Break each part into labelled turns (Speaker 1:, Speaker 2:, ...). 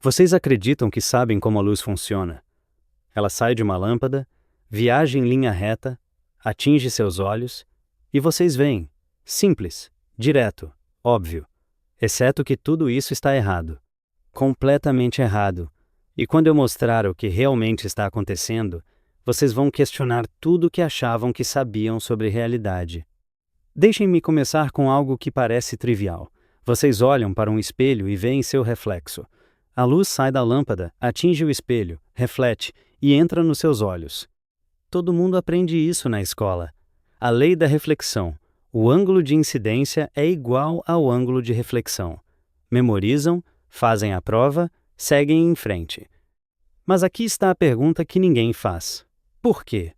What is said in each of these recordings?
Speaker 1: Vocês acreditam que sabem como a luz funciona? Ela sai de uma lâmpada, viaja em linha reta, atinge seus olhos, e vocês veem. Simples, direto, óbvio. Exceto que tudo isso está errado. Completamente errado. E quando eu mostrar o que realmente está acontecendo, vocês vão questionar tudo o que achavam que sabiam sobre realidade. Deixem-me começar com algo que parece trivial. Vocês olham para um espelho e veem seu reflexo. A luz sai da lâmpada, atinge o espelho, reflete e entra nos seus olhos. Todo mundo aprende isso na escola. A lei da reflexão. O ângulo de incidência é igual ao ângulo de reflexão. Memorizam, fazem a prova, seguem em frente. Mas aqui está a pergunta que ninguém faz. Por quê?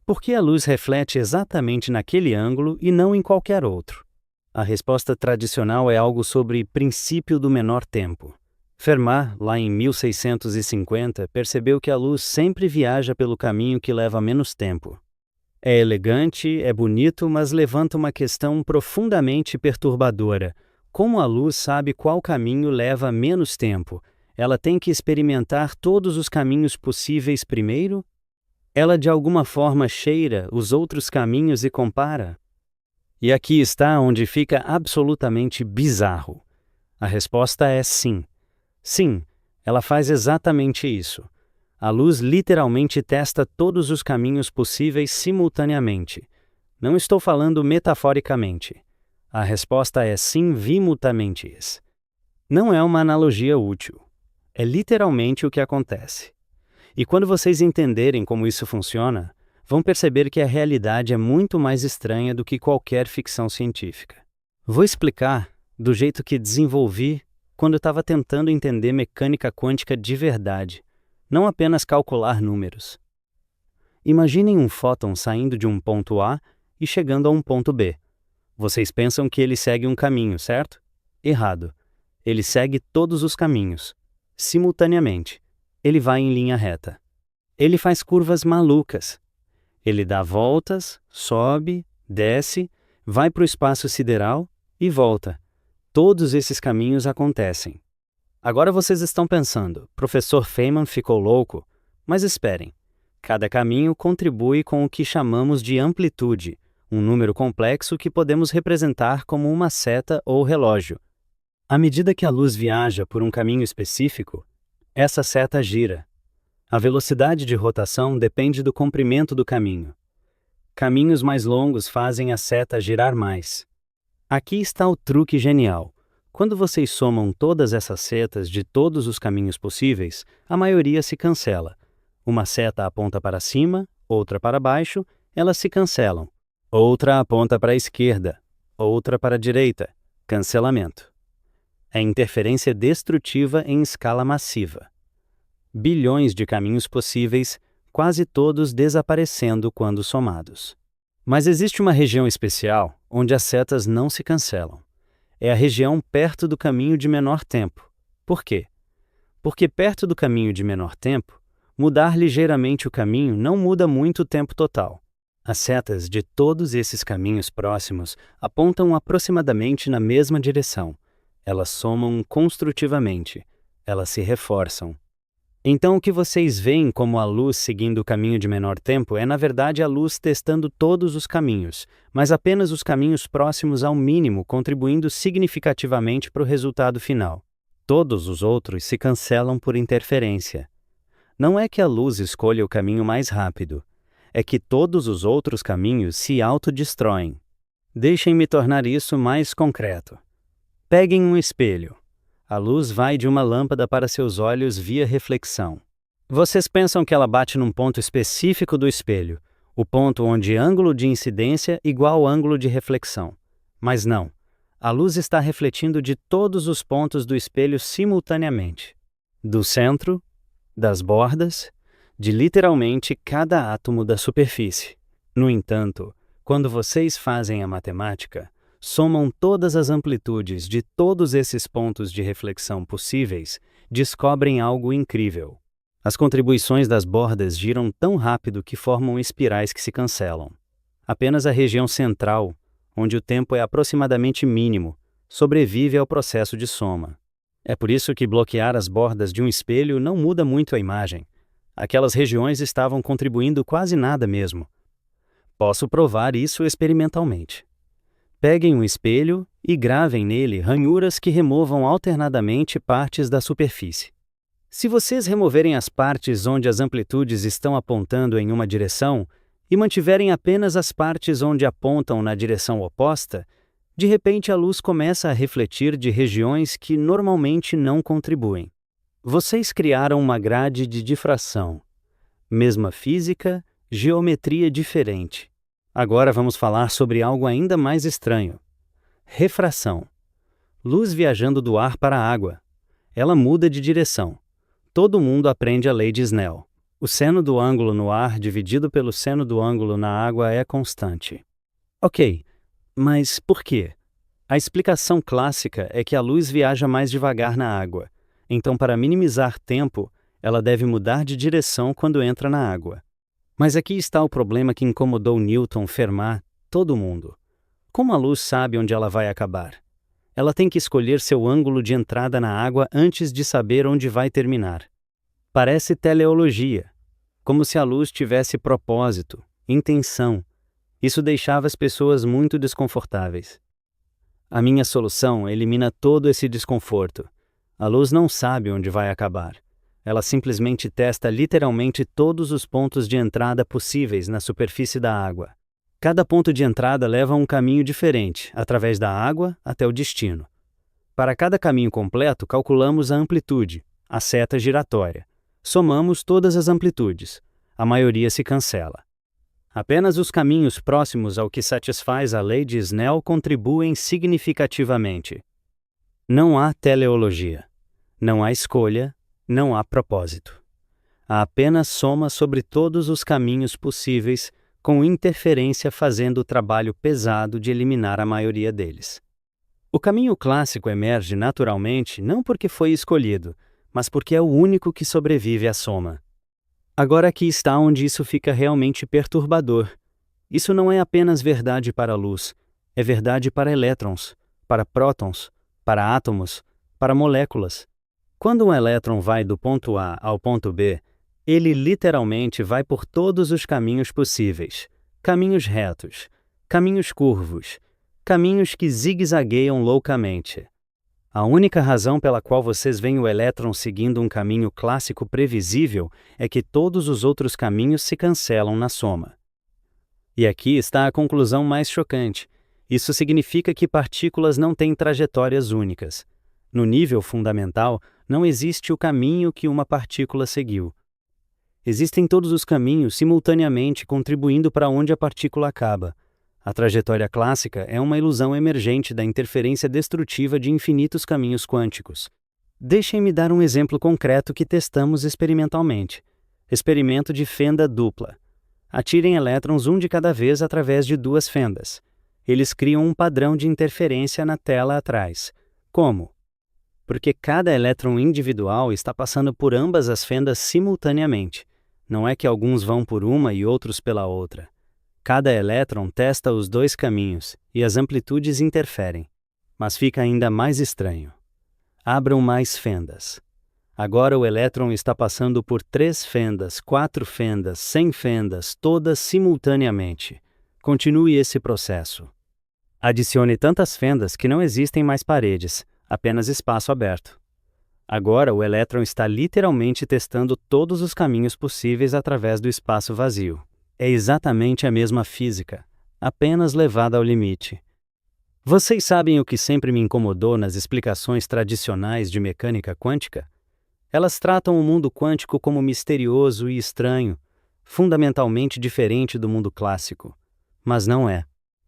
Speaker 1: Por que a luz reflete exatamente naquele ângulo e não em qualquer outro? A resposta tradicional é algo sobre princípio do menor tempo. Fermat, lá em 1650, percebeu que a luz sempre viaja pelo caminho que leva menos tempo. É elegante, é bonito, mas levanta uma questão profundamente perturbadora. Como a luz sabe qual caminho leva menos tempo? Ela tem que experimentar todos os caminhos possíveis primeiro? Ela de alguma forma cheira os outros caminhos e compara? E aqui está onde fica absolutamente bizarro. A resposta é sim. Sim, ela faz exatamente isso. A luz literalmente testa todos os caminhos possíveis simultaneamente. Não estou falando metaforicamente. A resposta é sim simultaneamente. Não é uma analogia útil. É literalmente o que acontece. E quando vocês entenderem como isso funciona, vão perceber que a realidade é muito mais estranha do que qualquer ficção científica. Vou explicar do jeito que desenvolvi quando eu estava tentando entender mecânica quântica de verdade, não apenas calcular números. Imaginem um fóton saindo de um ponto A e chegando a um ponto B. Vocês pensam que ele segue um caminho, certo? Errado. Ele segue todos os caminhos. Simultaneamente. Ele vai em linha reta. Ele faz curvas malucas. Ele dá voltas, sobe, desce, vai para o espaço sideral e volta. Todos esses caminhos acontecem. Agora vocês estão pensando, professor Feynman ficou louco? Mas esperem. Cada caminho contribui com o que chamamos de amplitude, um número complexo que podemos representar como uma seta ou relógio. À medida que a luz viaja por um caminho específico, essa seta gira. A velocidade de rotação depende do comprimento do caminho. Caminhos mais longos fazem a seta girar mais. Aqui está o truque genial. Quando vocês somam todas essas setas de todos os caminhos possíveis, a maioria se cancela. Uma seta aponta para cima, outra para baixo, elas se cancelam. Outra aponta para a esquerda, outra para a direita. Cancelamento. É interferência destrutiva em escala massiva. Bilhões de caminhos possíveis, quase todos desaparecendo quando somados. Mas existe uma região especial onde as setas não se cancelam. É a região perto do caminho de menor tempo. Por quê? Porque perto do caminho de menor tempo, mudar ligeiramente o caminho não muda muito o tempo total. As setas de todos esses caminhos próximos apontam aproximadamente na mesma direção. Elas somam construtivamente. Elas se reforçam. Então o que vocês veem como a luz seguindo o caminho de menor tempo é na verdade a luz testando todos os caminhos, mas apenas os caminhos próximos ao mínimo contribuindo significativamente para o resultado final. Todos os outros se cancelam por interferência. Não é que a luz escolha o caminho mais rápido, é que todos os outros caminhos se autodestroem. Deixem-me tornar isso mais concreto. Peguem um espelho. A luz vai de uma lâmpada para seus olhos via reflexão. Vocês pensam que ela bate num ponto específico do espelho, o ponto onde ângulo de incidência igual ângulo de reflexão. Mas não. A luz está refletindo de todos os pontos do espelho simultaneamente. Do centro, das bordas, de literalmente cada átomo da superfície. No entanto, quando vocês fazem a matemática, somam todas as amplitudes de todos esses pontos de reflexão possíveis, descobrem algo incrível. As contribuições das bordas giram tão rápido que formam espirais que se cancelam. Apenas a região central, onde o tempo é aproximadamente mínimo, sobrevive ao processo de soma. É por isso que bloquear as bordas de um espelho não muda muito a imagem. Aquelas regiões estavam contribuindo quase nada mesmo. Posso provar isso experimentalmente. Peguem um espelho e gravem nele ranhuras que removam alternadamente partes da superfície. Se vocês removerem as partes onde as amplitudes estão apontando em uma direção e mantiverem apenas as partes onde apontam na direção oposta, de repente a luz começa a refletir de regiões que normalmente não contribuem. Vocês criaram uma grade de difração. Mesma física, geometria diferente. Agora vamos falar sobre algo ainda mais estranho. Refração. Luz viajando do ar para a água. Ela muda de direção. Todo mundo aprende a lei de Snell. O seno do ângulo no ar dividido pelo seno do ângulo na água é constante. Ok, mas por quê? A explicação clássica é que a luz viaja mais devagar na água. Então, para minimizar tempo, ela deve mudar de direção quando entra na água. Mas aqui está o problema que incomodou Newton, Fermat, todo mundo. Como a luz sabe onde ela vai acabar? Ela tem que escolher seu ângulo de entrada na água antes de saber onde vai terminar. Parece teleologia, como se a luz tivesse propósito, intenção. Isso deixava as pessoas muito desconfortáveis. A minha solução elimina todo esse desconforto. A luz não sabe onde vai acabar. Ela simplesmente testa literalmente todos os pontos de entrada possíveis na superfície da água. Cada ponto de entrada leva a um caminho diferente, através da água até o destino. Para cada caminho completo, calculamos a amplitude, a seta giratória. Somamos todas as amplitudes. A maioria se cancela. Apenas os caminhos próximos ao que satisfaz a lei de Snell contribuem significativamente. Não há teleologia. Não há escolha. Não há propósito. Há apenas soma sobre todos os caminhos possíveis, com interferência fazendo o trabalho pesado de eliminar a maioria deles. O caminho clássico emerge naturalmente não porque foi escolhido, mas porque é o único que sobrevive à soma. Agora aqui está onde isso fica realmente perturbador. Isso não é apenas verdade para a luz, é verdade para elétrons, para prótons, para átomos, para moléculas. Quando um elétron vai do ponto A ao ponto B, ele literalmente vai por todos os caminhos possíveis. Caminhos retos, caminhos curvos, caminhos que zigue-zagueiam loucamente. A única razão pela qual vocês veem o elétron seguindo um caminho clássico previsível é que todos os outros caminhos se cancelam na soma. E aqui está a conclusão mais chocante. Isso significa que partículas não têm trajetórias únicas. No nível fundamental, não existe o caminho que uma partícula seguiu. Existem todos os caminhos simultaneamente contribuindo para onde a partícula acaba. A trajetória clássica é uma ilusão emergente da interferência destrutiva de infinitos caminhos quânticos. Deixem-me dar um exemplo concreto que testamos experimentalmente. Experimento de fenda dupla. Atirem elétrons um de cada vez através de duas fendas. Eles criam um padrão de interferência na tela atrás. Como? Porque cada elétron individual está passando por ambas as fendas simultaneamente. Não é que alguns vão por uma e outros pela outra. Cada elétron testa os dois caminhos e as amplitudes interferem. Mas fica ainda mais estranho. Abram mais fendas. Agora o elétron está passando por 3 fendas, 4 fendas, 100 fendas, todas simultaneamente. Continue esse processo. Adicione tantas fendas que não existem mais paredes, apenas espaço aberto. Agora o elétron está literalmente testando todos os caminhos possíveis através do espaço vazio. É exatamente a mesma física, apenas levada ao limite. Vocês sabem o que sempre me incomodou nas explicações tradicionais de mecânica quântica? Elas tratam o mundo quântico como misterioso e estranho, fundamentalmente diferente do mundo clássico. Mas não é.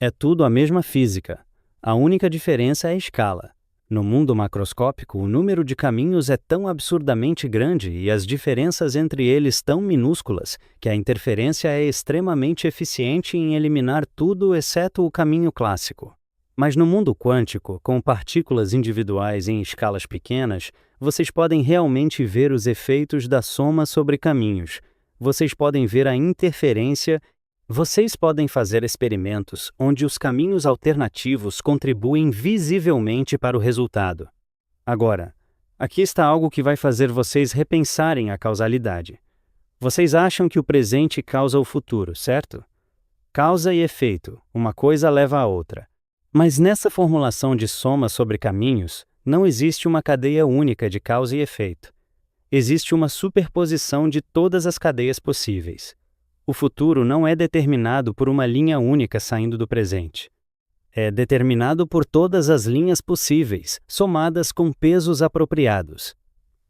Speaker 1: É tudo a mesma física. A única diferença é a escala. No mundo macroscópico, o número de caminhos é tão absurdamente grande e as diferenças entre eles tão minúsculas que a interferência é extremamente eficiente em eliminar tudo exceto o caminho clássico. Mas no mundo quântico, com partículas individuais em escalas pequenas, vocês podem realmente ver os efeitos da soma sobre caminhos. Vocês podem ver a interferência. Vocês podem fazer experimentos onde os caminhos alternativos contribuem visivelmente para o resultado. Agora, Aqui está algo que vai fazer vocês repensarem a causalidade. Vocês acham que o presente causa o futuro, certo? Causa e efeito, uma coisa leva a outra. Mas nessa formulação de soma sobre caminhos, não existe uma cadeia única de causa e efeito. Existe uma superposição de todas as cadeias possíveis. O futuro não é determinado por uma linha única saindo do presente. É determinado por todas as linhas possíveis, somadas com pesos apropriados.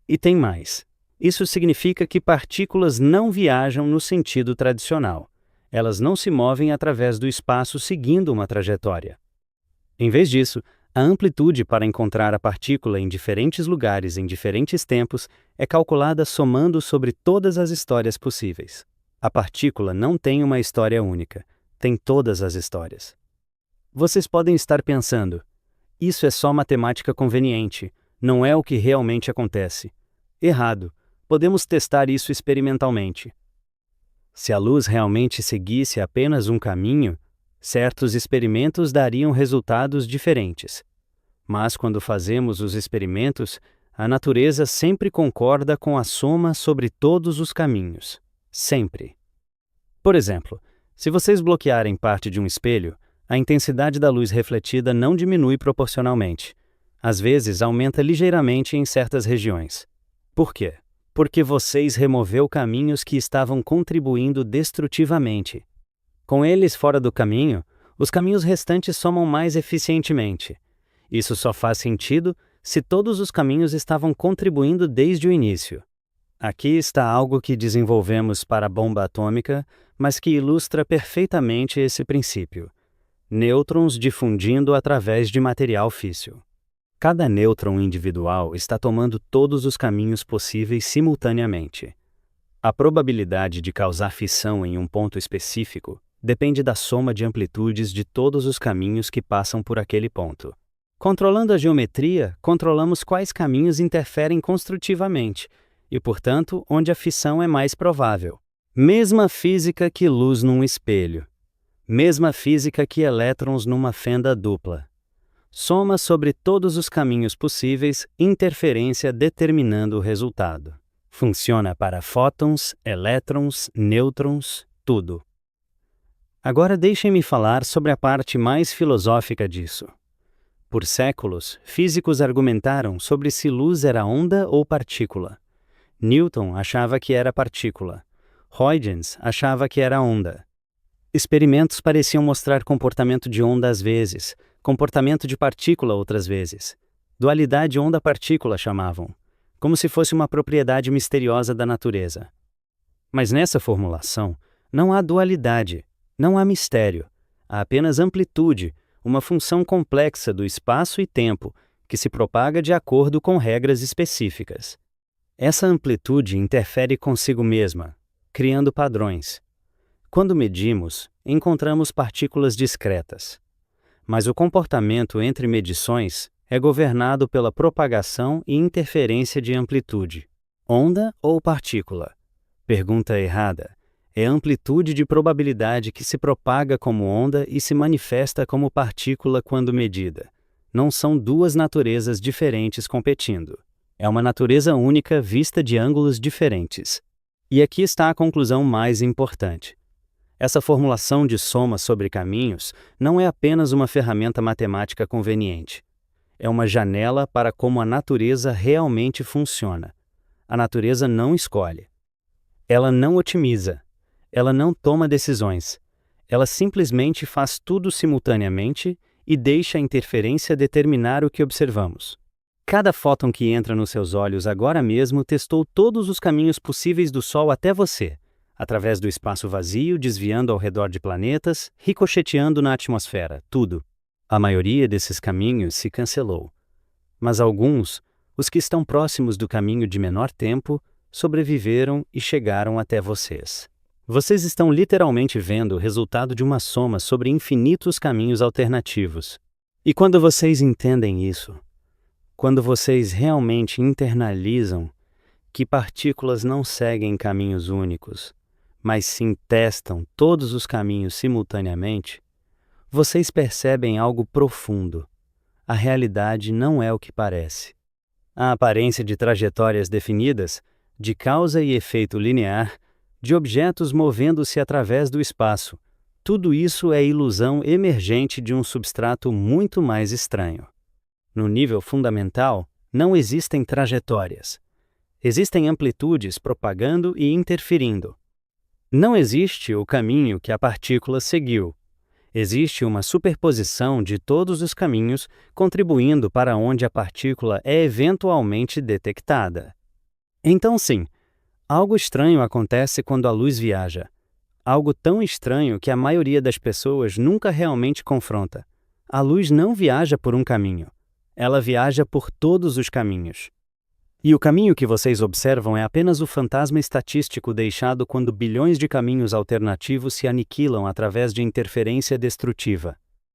Speaker 1: E tem mais. Isso significa que partículas não viajam no sentido tradicional. Elas não se movem através do espaço seguindo uma trajetória. Em vez disso, a amplitude para encontrar a partícula em diferentes lugares em diferentes tempos é calculada somando sobre todas as histórias possíveis. A partícula não tem uma história única, tem todas as histórias. Vocês podem estar pensando, isso é só matemática conveniente, não é o que realmente acontece. Errado, podemos testar isso experimentalmente. Se a luz realmente seguisse apenas um caminho, certos experimentos dariam resultados diferentes. Mas quando fazemos os experimentos, a natureza sempre concorda com a soma sobre todos os caminhos. Sempre. Por exemplo, se vocês bloquearem parte de um espelho, a intensidade da luz refletida não diminui proporcionalmente. Às vezes, aumenta ligeiramente em certas regiões. Por quê? Porque vocês removeu caminhos que estavam contribuindo destrutivamente. Com eles fora do caminho, os caminhos restantes somam mais eficientemente. Isso só faz sentido se todos os caminhos estavam contribuindo desde o início. Aqui está algo que desenvolvemos para a bomba atômica, mas que ilustra perfeitamente esse princípio. Nêutrons difundindo através de material físsil. Cada nêutron individual está tomando todos os caminhos possíveis simultaneamente. A probabilidade de causar fissão em um ponto específico depende da soma de amplitudes de todos os caminhos que passam por aquele ponto. Controlando a geometria, controlamos quais caminhos interferem construtivamente e, portanto, onde a fissão é mais provável. Mesma física que luz num espelho. Mesma física que elétrons numa fenda dupla. Soma sobre todos os caminhos possíveis, interferência determinando o resultado. Funciona para fótons, elétrons, nêutrons, tudo. Agora deixem-me falar sobre a parte mais filosófica disso. Por séculos, físicos argumentaram sobre se luz era onda ou partícula. Newton achava que era partícula. Huygens achava que era onda. Experimentos pareciam mostrar comportamento de onda às vezes, comportamento de partícula outras vezes. Dualidade onda-partícula chamavam, como se fosse uma propriedade misteriosa da natureza. Mas nessa formulação, não há dualidade, não há mistério, há apenas amplitude, uma função complexa do espaço e tempo, que se propaga de acordo com regras específicas. Essa amplitude interfere consigo mesma, criando padrões. Quando medimos, encontramos partículas discretas. Mas o comportamento entre medições é governado pela propagação e interferência de amplitude. Onda ou partícula? Pergunta errada. É a amplitude de probabilidade que se propaga como onda e se manifesta como partícula quando medida. Não são duas naturezas diferentes competindo. É uma natureza única vista de ângulos diferentes. E aqui está a conclusão mais importante. Essa formulação de soma sobre caminhos não é apenas uma ferramenta matemática conveniente. É uma janela para como a natureza realmente funciona. A natureza não escolhe. Ela não otimiza. Ela não toma decisões. Ela simplesmente faz tudo simultaneamente e deixa a interferência determinar o que observamos. Cada fóton que entra nos seus olhos agora mesmo testou todos os caminhos possíveis do Sol até você, através do espaço vazio, desviando ao redor de planetas, ricocheteando na atmosfera, tudo. A maioria desses caminhos se cancelou. Mas alguns, os que estão próximos do caminho de menor tempo, sobreviveram e chegaram até vocês. Vocês estão literalmente vendo o resultado de uma soma sobre infinitos caminhos alternativos. E quando vocês entendem isso, quando vocês realmente internalizam que partículas não seguem caminhos únicos, mas sim testam todos os caminhos simultaneamente, vocês percebem algo profundo. A realidade não é o que parece. A aparência de trajetórias definidas, de causa e efeito linear, de objetos movendo-se através do espaço. Tudo isso é ilusão emergente de um substrato muito mais estranho. No nível fundamental, não existem trajetórias. Existem amplitudes propagando e interferindo. Não existe o caminho que a partícula seguiu. Existe uma superposição de todos os caminhos, contribuindo para onde a partícula é eventualmente detectada. Então, sim, algo estranho acontece quando a luz viaja. Algo tão estranho que a maioria das pessoas nunca realmente confronta. A luz não viaja por um caminho. Ela viaja por todos os caminhos. E o caminho que vocês observam é apenas o fantasma estatístico deixado quando bilhões de caminhos alternativos se aniquilam através de interferência destrutiva.